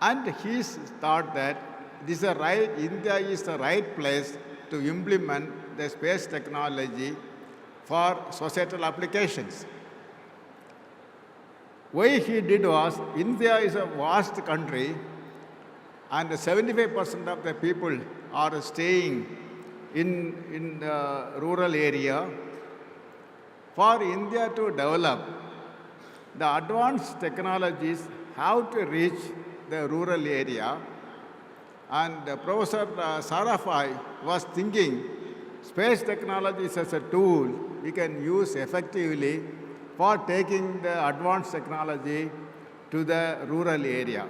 And he thought that India is the right place to implement the space technology for societal applications. Why he did was, India is a vast country and 75% of the people are staying in the rural area. For India to develop, the advanced technologies have to reach the rural area. And Professor Sarafai was thinking space technologies as a tool we can use effectively for taking the advanced technology to the rural area.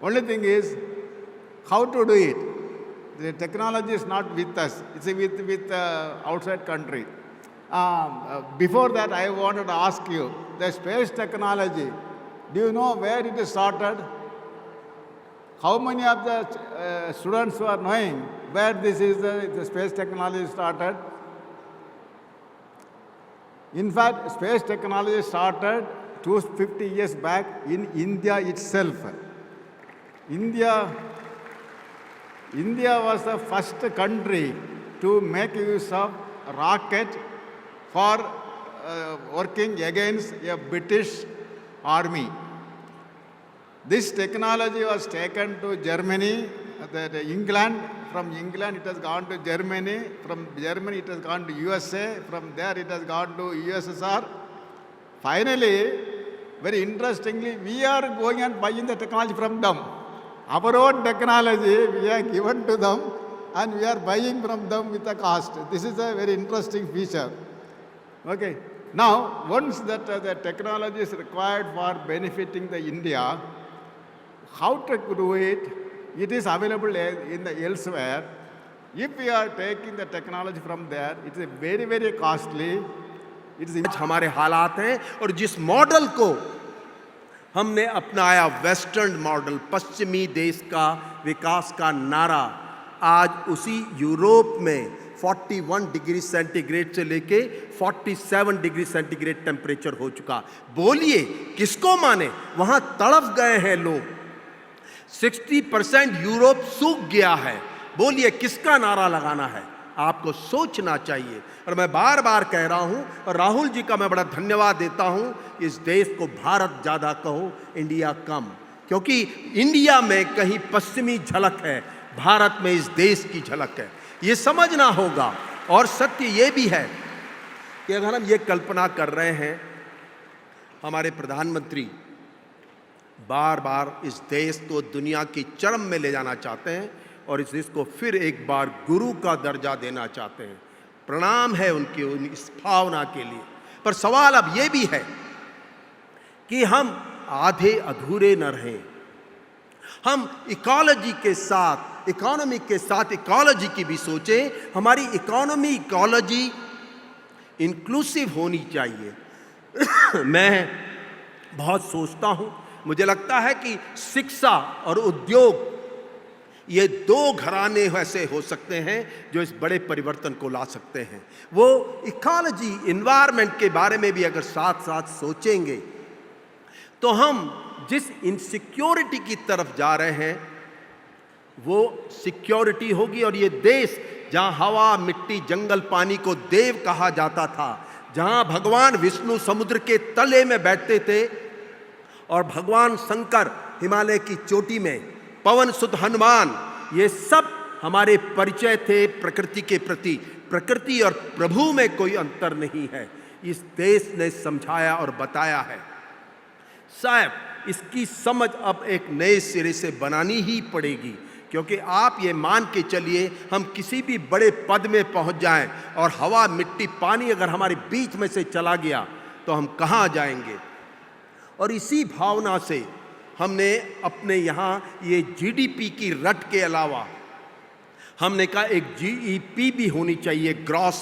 Only thing is, how to do it? The technology is not with us, it's with outside country. Before that, I wanted to ask you, the space technology, do you know where it started? How many of the students who are knowing where the space technology started? In fact, space technology started 250 years back in India itself. India was the first country to make use of rocket for working against a British army. This technology was taken to Germany, England. From England it has gone to Germany. From Germany it has gone to USA. From there it has gone to USSR. Finally, very interestingly, we are going and buying the technology from them. Our own technology we are given to them and we are buying from them with a cost. This is a very interesting feature. Okay. Now, once that the technology is required for benefiting the India, how to do it? It is available elsewhere. If we are taking the technology from there, it is very, very costly. हमारे हालात हैं और जिस model को हमने अपनाया, western model, पश्चिमी देश का विकास का नारा, आज उसी यूरोप में 41 डिग्री सेंटीग्रेड से लेके 47 डिग्री सेंटीग्रेड टेम्परेचर हो चुका। बोलिए किसको माने? वहां तड़प गए हैं लोग। 60% यूरोप सूख गया है। बोलिए किसका नारा लगाना है? आपको सोचना चाहिए। और मैं बार बार कह रहा हूं, और राहुल जी का मैं बड़ा धन्यवाद देता हूं, इस देश को भारत ज्यादा कहो, इंडिया कम, क्योंकि इंडिया में कहीं पश्चिमी झलक है, भारत में इस देश की झलक है। ये समझना होगा। और सत्य ये भी है कि अगर हम ये कल्पना कर रहे हैं, हमारे प्रधानमंत्री बार बार इस देश को दुनिया की चरम में ले जाना चाहते हैं और इस देश को फिर एक बार गुरु का दर्जा देना चाहते हैं। प्रणाम है उनकी इस भावना के लिए। पर सवाल अब यह भी है कि हम आधे अधूरे न रहें। हम इकोलॉजी के साथ, इकोनॉमी के साथ इकोलॉजी की भी सोचें। हमारी इकोनॉमी, इकोलॉजी इंक्लूसिव होनी चाहिए। मैं बहुत सोचता हूं, मुझे लगता है कि शिक्षा और उद्योग, ये दो घराने ऐसे हो सकते हैं जो इस बड़े परिवर्तन को ला सकते हैं। वो इकोलॉजी, एनवायरनमेंट के बारे में भी अगर साथ साथ सोचेंगे तो हम जिस इनसिक्योरिटी की तरफ जा रहे हैं वो सिक्योरिटी होगी। और ये देश जहां हवा, मिट्टी, जंगल, पानी को देव कहा जाता था, जहां भगवान विष्णु समुद्र के तले में बैठते थे और भगवान शंकर हिमालय की चोटी में, पवन सुत हनुमान, ये सब हमारे परिचय थे प्रकृति के प्रति। प्रकृति और प्रभु में कोई अंतर नहीं है, इस देश ने समझाया और बताया है। साहब इसकी समझ अब एक नए सिरे से बनानी ही पड़ेगी, क्योंकि आप ये मान के चलिए हम किसी भी बड़े पद में पहुंच जाएं और हवा, मिट्टी, पानी अगर हमारे बीच में से चला गया तो हम कहां जाएंगे। और इसी भावना से हमने अपने यहाँ ये जीडीपी की रट के अलावा हमने कहा एक जीईपी भी होनी चाहिए, ग्रॉस